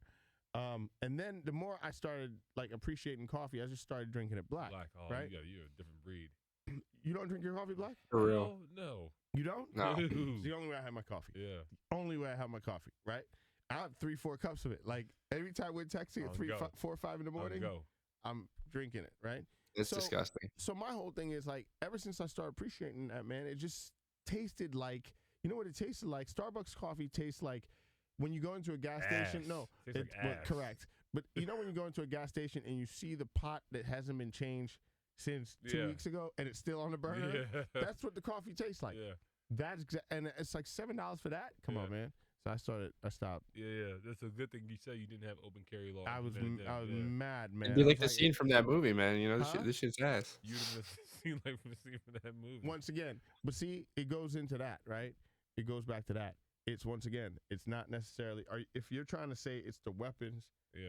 And then the more I started like appreciating coffee, I just started drinking it black. Right? You're a different breed. You don't drink your coffee black? For real? No. You don't? No. It's the only way I have my coffee. Yeah. The only way I have my coffee, right? I have 3-4 cups of it. Like every time we're texting at 4 or 5 in the morning, I'm drinking it, right? It's disgusting. So my whole thing is like, ever since I started appreciating that, man, it just tasted like, you know what it tasted like? Starbucks coffee tastes like when you go into a gas station. No, correct. But you know when you go into a gas station and you see the pot that hasn't been changed since 2 weeks ago and it's still on the burner? Yeah. That's what the coffee tastes like. Yeah. And it's like $7 for that? Come on, man. So I stopped. Yeah. That's a good thing you said you didn't have open carry law. I was mad, man. It'd be like the scene from that movie, man. You know, this shit's ass. You'd have seen like from the scene from that movie. Once again, but see, it goes into that, right? It goes back to that. It's once again, it's not necessarily. If you're trying to say it's the weapons,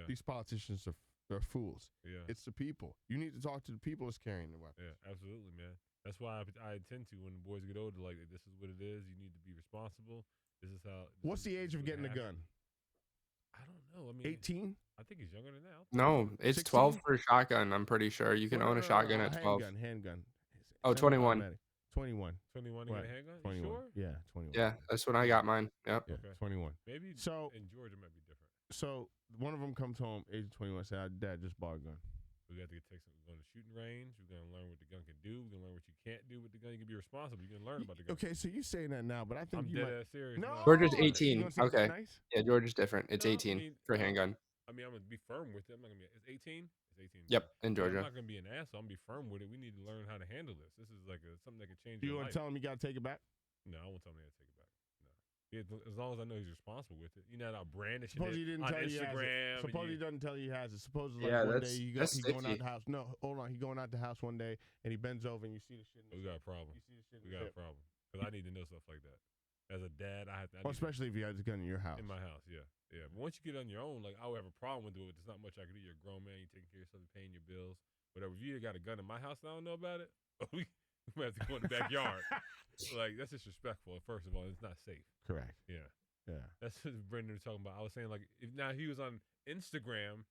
these politicians are fools. Yeah, it's the people. You need to talk to the people that's carrying the weapons. Yeah, absolutely, man. That's why I intend to when the boys get older. Like, this is what it is. You need to be responsible. This is how. What's the age of getting a gun? I don't know. I mean, 18. I think he's younger than that. No, it's 16? 12 for a shotgun. I'm pretty sure you can own a shotgun at 12. Handgun. Oh, 21. 21. 21 to get a handgun? 21. You sure? Yeah, 21. Yeah, that's when I got mine. Yep. Yeah, okay. 21. Maybe in Georgia might be different. So one of them comes home, age 21, said, "Dad just bought a gun." We got to take some. We're going to shooting range. We're going to learn what the gun can do. We're going to learn what you can't do with the gun. You can be responsible. You can learn about the gun. Okay, so you saying that now, but I think I'm dead ass serious. No, Georgia's 18. Okay. Nice? Yeah, Georgia's different. It's 18 for a handgun. I mean, I'm going to be firm with it. I'm not going to be. It's 18. It's 18. Yep, in Georgia. I'm not going to be an asshole. I'm going to be firm with it. We need to learn how to handle this. This is like something that can change. You want to tell him you got to take it back? No, I won't tell him he got to take it back. Yeah, as long as I know he's responsible with it. You know, not brandishing Suppose he didn't on tell you Instagram. Suppose he doesn't tell you he has it. Suppose like one day he's going out the house. No, hold on. He's going out the house one day and he bends over and you see the shit. We got a problem. We got a problem. Because I need to know stuff like that. As a dad, I have to. Especially if you had a gun in your house. In my house, yeah. But once you get on your own, like, I would have a problem with it. There's not much I can do. You're a grown man. You're taking care of yourself. You're paying your bills. Whatever. If you got a gun in my house and I don't know about it, we might have to go in the backyard. Like, that's disrespectful. First of all, it's not safe. Correct. Yeah. Yeah, that's what Brendan was talking about. I was saying, like, if now he was on Instagram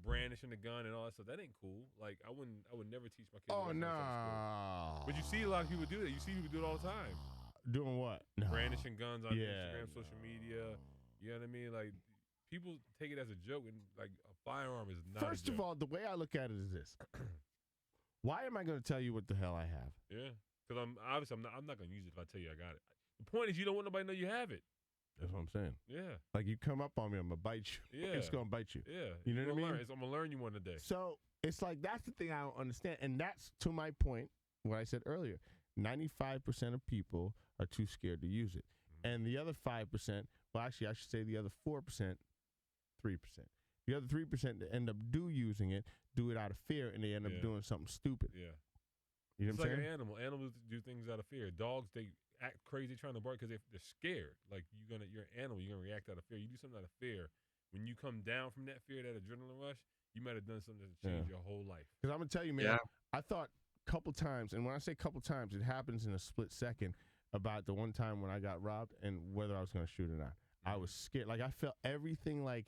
brandishing the gun and all that stuff, that ain't cool. Like, I would never teach my kids. Oh no! But you see a lot of people do that. You see people do it all the time. Doing what? No. Brandishing guns on Instagram, social media. You know what I mean? Like, people take it as a joke and like a Firearm is not. First of all, the way I look at it is this: why am I going to tell you what the hell I have? Yeah, because I'm not going to use it if I tell you I got it. The point is, you don't want nobody to know you have it. That's what I'm saying. Yeah. Like you come up on me, I'm gonna bite you. Yeah. It's gonna bite you. Yeah. You know what I mean? I'm gonna learn you one today. So it's like that's the thing I don't understand, and that's to my point. What I said earlier: 95% of people are too scared to use it, and the other 5%. Well, actually, I should say the other 4%, 3%. The other 3% that end up using it, do it out of fear, and they end up doing something stupid. Yeah. You know it's what I'm like saying? an animal. Animals do things out of fear. Dogs, they act crazy trying to bark because they're scared. Like you're an animal. You're gonna react out of fear. You do something out of fear. When you come down from that fear, that adrenaline rush, you might have done something to change your whole life. Because I'm gonna tell you, man. I thought a couple times, and when I say couple times, it happens in a split second. About the one time when I got robbed and whether I was gonna shoot or not. I was scared. Like I felt everything. Like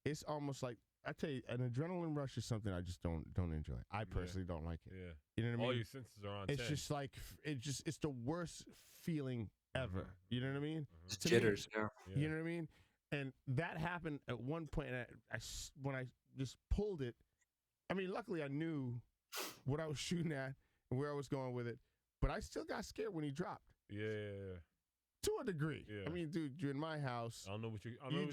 it's almost like I tell you, an adrenaline rush is something I just don't enjoy. I personally don't like it. Yeah. You know what I mean? All your senses are on. It's 10. just like it's the worst feeling ever. You know what I mean? Jitters. Yeah. You know what I mean? And that happened at one point. And when I just pulled it, I mean, luckily I knew what I was shooting at and where I was going with it, but I still got scared when he dropped. Yeah. To a degree. Yeah. I mean, dude, you're in my house. I don't know what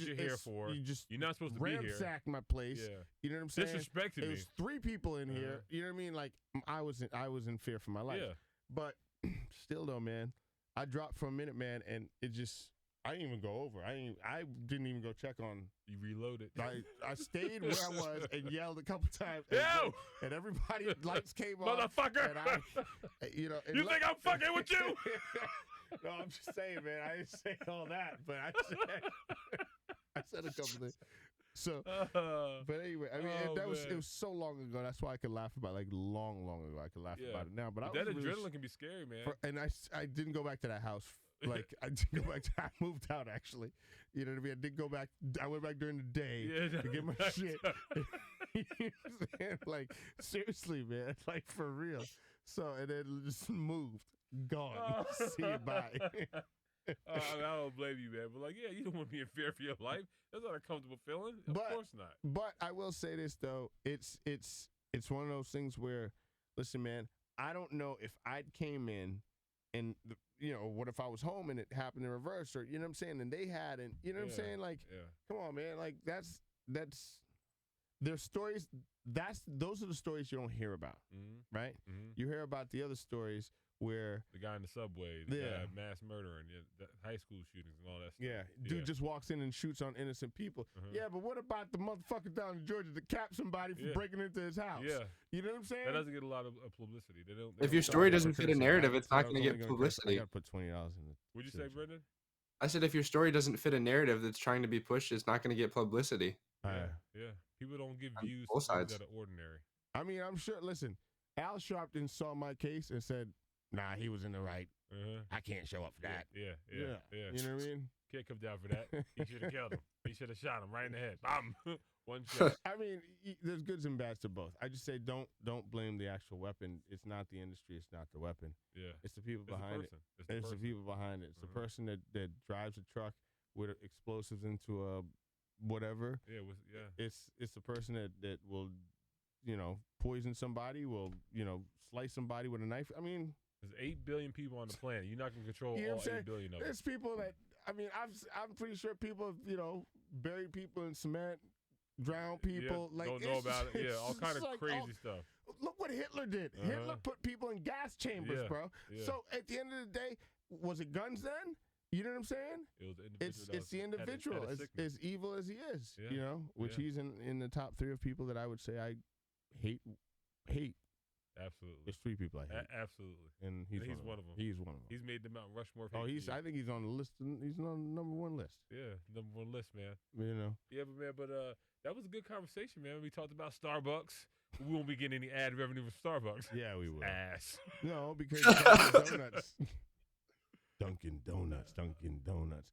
you're here for. You're not supposed to be here. Ransacked my place. Yeah. You know what I'm saying? Disrespected me. There was 3 people in here. You know what I mean? Like I was in fear for my life. Yeah. But still though, man, I dropped for a minute, man, and it just I didn't even go over. I didn't even go check on. You reloaded. I stayed where I was and yelled a couple times. And everybody lights came on. Motherfucker! And you think I'm fucking with you? No, I'm just saying, man. I didn't say all that, but I said a couple things. So, but anyway, I mean, it was so long ago. That's why I could laugh about long ago. I could laugh about it now. But that adrenaline can be scary, man. And I didn't go back to that house. Like I didn't go back to. I moved out actually. You know what I mean? I didn't go back. I went back during the day to get my shit. You know what I'm saying? Like seriously, man. Like for real. So and then just moved. Gone. See you, bye. I don't blame you, man. But like, yeah, you don't want to be in fear for your life. That's not a comfortable feeling. Of course not. But I will say this though, it's one of those things where, listen, man, I don't know if I came in and what if I was home and it happened in reverse, or you know what I'm saying, and they had, and you know what I'm saying, like, come on, man, like that's there's stories. Those are the stories you don't hear about, right? You hear about the other stories. Where the guy in the subway, the guy mass murdering, the high school shootings and all that stuff. Yeah, dude just walks in and shoots on innocent people. Yeah, but what about the motherfucker down in Georgia that capped somebody for breaking into his house? Yeah, you know what I'm saying? That doesn't get a lot of publicity. If your story doesn't fit a narrative, it's not going to get publicity. I got to put $20 in it. What'd you say, Brendan? I said if your story doesn't fit a narrative that's trying to be pushed, it's not going to get publicity. Yeah. People don't give views both sides that are ordinary. I mean, I'm sure. Listen, Al Sharpton saw my case and said, "Nah, he was in the right. I can't show up for that." Yeah. You know what I mean? Can't come down for that. He should have killed him. He should have shot him right in the head. Bam! One shot. I mean, there's goods and bads to both. I just say don't blame the actual weapon. It's not the industry. It's not the weapon. Yeah. It's the people behind it. It's the people behind it. It's the person that drives a truck with explosives into a whatever. It's the person that will, poison somebody. Will slice somebody with a knife. I mean. There's 8 billion people on the planet. You're not going to control all 8 billion of them. There's people that, I mean, I'm pretty sure people have, buried people in cement, drowned people. Yeah, don't know about it. Yeah, all kind of crazy stuff. Look what Hitler did. Hitler put people in gas chambers, bro. Yeah. So at the end of the day, was it guns then? You know what I'm saying? It was the individual. It's the individual. As evil as he is, which he's in the top 3 of people that I would say I hate. Absolutely. There's 3 people I hate. Absolutely. And he's one of them. He's one of them. He's made the Mount Rushmore. I think he's on the list. He's on the number 1 list. Yeah, number 1 list, man. Yeah, but that was a good conversation, man. We talked about Starbucks. We won't be getting any ad revenue from Starbucks. Yeah, we will. Ass. No, because Dunkin' Donuts.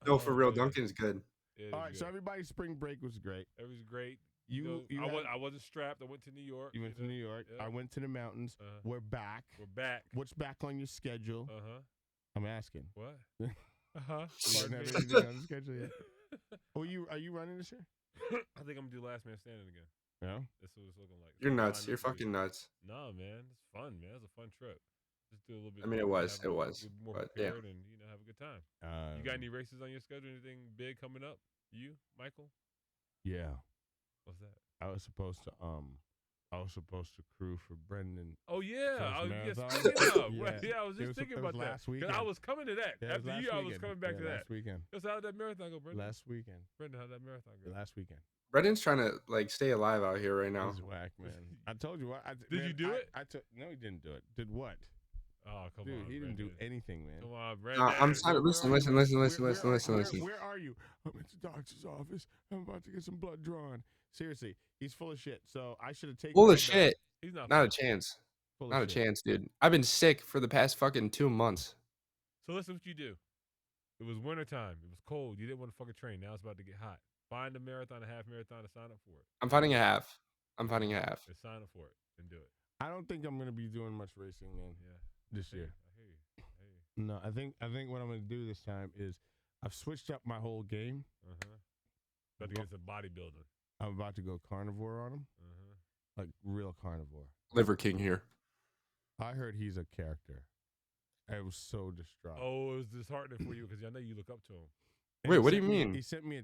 No, for real, Dunkin's good. All right, so everybody's spring break was great. It was great. I wasn't strapped. I went to New York. You went to New York. Yeah. I went to the mountains. We're back. What's back on your schedule? I'm asking. What? You don't have anything on the schedule yet. Are you running this year? I think I'm gonna do Last Man Standing again. Yeah. That's what it's looking like. You're So nuts. line You're up for you. fucking nuts. Nah, man, it's fun, man. It's a fun trip. Just do a little bit. I mean, it was. It was. Get more But yeah. prepared and have a good time. You got any races on your schedule? Anything big coming up? You, Michael? Yeah. What's that? I was supposed to crew for Brendan. Oh yeah, marathon. speaking of, Yeah. right, yeah, I was just thinking about that. Last weekend. I was coming to that. Yeah, After you, I was coming back to that. Last weekend. So how'd that marathon go, Brendan? Last weekend. Brendan, how'd that marathon go? Last weekend. Brendan's trying to like stay alive out here right now. He's whack, man. I told you what. Did you do it? No, he didn't do it. Did what? Oh, come Dude, on, he didn't do Brendan. anything, man. Come on, Brendan. I'm sorry. Listen. Where are you? I'm at the doctor's office. I'm about to get some blood drawn. Seriously, he's full of shit. So I should have taken. Full of shit. He's not a chance. Not a chance, dude. I've been sick for the past fucking 2 months. So listen, what you do. It was wintertime. It was cold. You didn't want to fucking train. Now it's about to get hot. Find a marathon, a half marathon, to sign up for it. I'm finding a half. And sign up for it and do it. I don't think I'm gonna be doing much racing, man. Yeah. This year. I hear you. No, I think what I'm gonna do this time is I've switched up my whole game. About to get some bodybuilding. I'm about to go carnivore on him. Like real carnivore. Liver King here. I heard he's a character. I was so distraught. Oh, it was disheartening for you because I know you look up to him. And wait, what do you mean? He sent me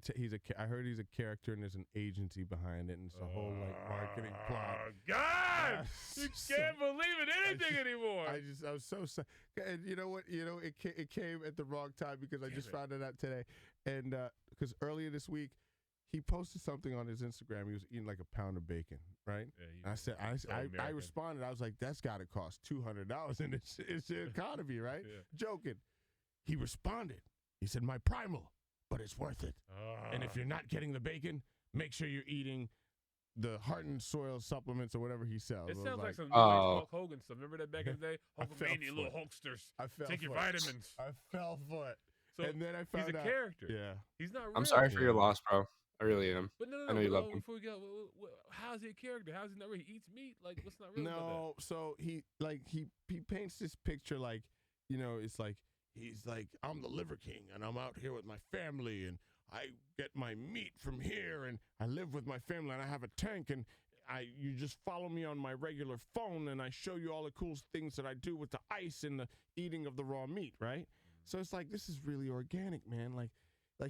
I heard he's a character and there's an agency behind it and it's a whole like marketing plot. Oh God! You can't believe in anything anymore. I was so sad. And you know what? It came at the wrong time because I just found it out today. And because earlier this week he posted something on his Instagram. He was eating like a pound of bacon, right? Yeah, I said, I responded. I was like, that's got to cost $200 in this economy, right? Yeah. Joking. He responded. He said, my primal, but it's worth it. And if you're not getting the bacon, make sure you're eating the Heart and Soil supplements or whatever he sells. It sounds like some Hulk Hogan stuff. Remember that back in the day? Hulkamania, little Hulksters. Take your vitamins. I fell for it. So and then I found he's a out, character. Yeah. He's not real. I'm sorry for your loss, bro. I really am. But no, I know you love him. Before we go, how's he a character? How's he not real? He eats meat. Like, what's not real about that? So he paints this picture like, it's like he's like, I'm the Liver King and I'm out here with my family and I get my meat from here and I live with my family and I have a tank and you just follow me on my regular phone and I show you all the cool things that I do with the ice and the eating of the raw meat, right? So it's like, this is really organic, man. Like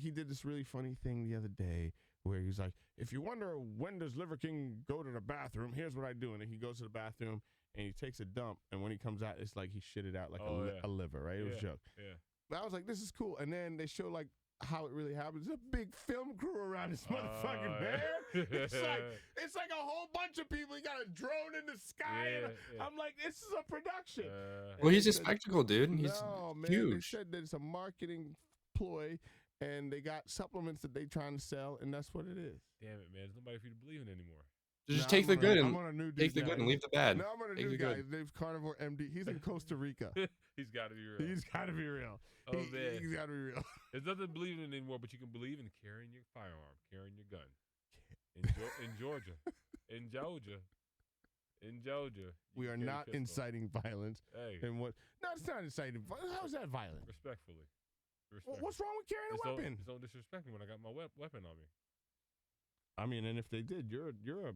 he did this really funny thing the other day where he's like, if you wonder when does Liver King go to the bathroom, here's what I do. And then he goes to the bathroom and he takes a dump. And when he comes out, it's like he shit it out like a liver, right? It was a joke. Yeah. But I was like, this is cool. And then they show like how it really happens. There's a big film crew around this motherfucking man. It's like a whole bunch of people. He got a drone in the sky. I'm like, this is a production. Well, he's a spectacle, dude. He's huge. They said that it's a marketing ploy. And they got supplements that they trying to sell, and that's what it is. Damn it, man! There's nobody for you to believe in anymore. Just take the good and take the good and leave the bad. No, I'm on a new guy. His name's Carnivore MD. He's in Costa Rica. He's got to be real. He's got to be real. Oh man, he's got to be real. There's nothing to believe in anymore, but you can believe in carrying your firearm, carrying your gun. In Georgia, in Georgia. We are not inciting violence. Hey, and what? No, it's not inciting violence. How is that violent? Respectfully. What's wrong with carrying a weapon? Don't disrespect me when I got my weapon on me. I mean, and if they did, you're a.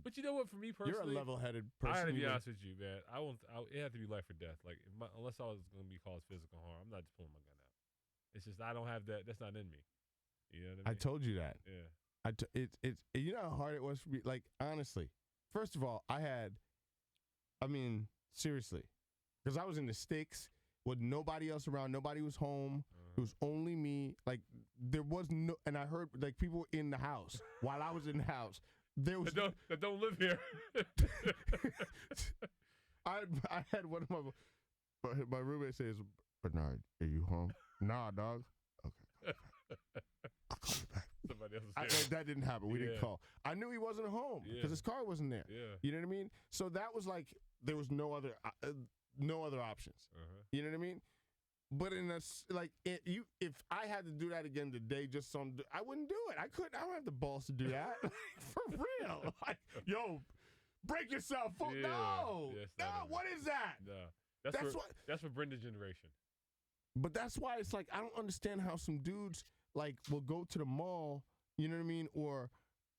But you know what? For me personally, you're a level-headed person. I gotta be honest with you, man. It had to be life or death. Like, unless I was gonna be caused physical harm, I'm not just pulling my gun out. It's just I don't have that. That's not in me. You know what I mean? I told you that. Yeah. It's you know how hard it was for me. Like honestly, first of all, seriously, because I was in the sticks. With nobody else around, nobody was home. It was only me. Like there was no, and I heard like people in the house while I was in the house. There was that don't live here. I had one of my roommate says, Bernard, are you home? Nah, dog. Okay. I'll call you back. Somebody else that didn't happen. We didn't call. I knew he wasn't home because his car wasn't there. Yeah. You know what I mean? So that was like there was no other options. You know what I mean? But if I had to do that again today, I wouldn't do it. I don't have the balls to do that. For real. Like, yo, break yourself. No. What is that? No. That's for Brenda's generation. But that's why it's like I don't understand how some dudes like will go to the mall, you know what I mean, or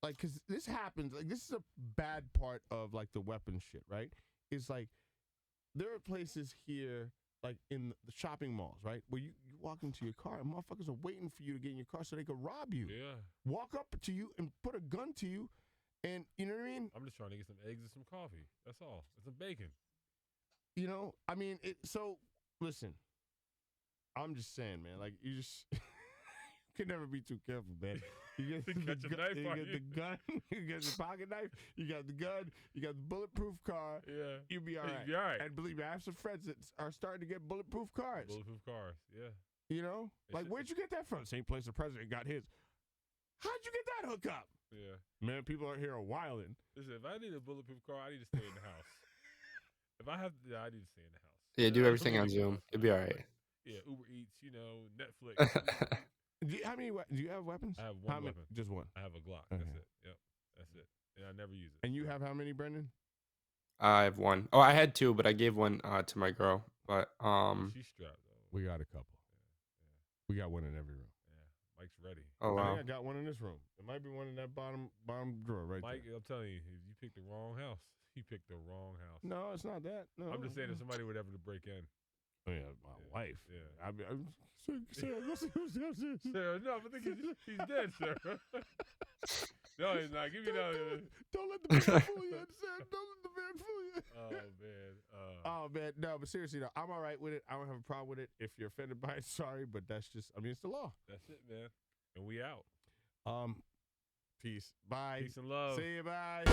like, because this happens. Like, this is a bad part of like the weapon shit, right? It's like there are places here, like in the shopping malls, right, where you walk into your car and motherfuckers are waiting for you to get in your car so they can rob you. Yeah. Walk up to you and put a gun to you, and you know what I mean? I'm just trying to get some eggs and some coffee. That's all. And some bacon. You know, I mean, so listen, I'm just saying, man, like you just you can never be too careful, man. You get the gun, you get the pocket knife, you got the gun, you got the bulletproof car. Yeah. You'll be all right. You'll be all right. And believe me, I have some friends that are starting to get bulletproof cars. Bulletproof cars, yeah. You know? Like, where'd you get that from? Same place the president got his. How'd you get that hookup? Yeah. Man, people out here are wilding. Listen, if I need a bulletproof car, I need to stay in the house. If I have to, I need to stay in the house. Yeah, do everything on Zoom. It'll be all right. Yeah, Uber Eats, Netflix. Do you have weapons? I have one weapon. Just one. I have a Glock. Okay. That's it. Yep. That's it. And I never use it. And you have how many, Brendan? I have one. Oh, I had two, but I gave one to my girl. But she's strapped though. We got a couple. Yeah. We got one in every room. Yeah. Mike's ready. Oh wow. I think I got one in this room. There might be one in that bottom drawer right Mike, there. I'm telling you, you picked the wrong house. You picked the wrong house. No, it's not that. No. I'm just saying if somebody would ever to break in. Oh yeah, my wife. Yeah. Sarah, go see who's upstairs. Sarah, no, I think he's dead, sir. No, he's not. Give me that. Don't let the man fool you, Sarah. Don't let the man fool you. Oh man. No, but seriously, though, I'm all right with it. I don't have a problem with it. If you're offended by it, sorry, but that's just. I mean, it's the law. That's it, man. And we out. Peace. Bye. Peace and love. See you. Bye.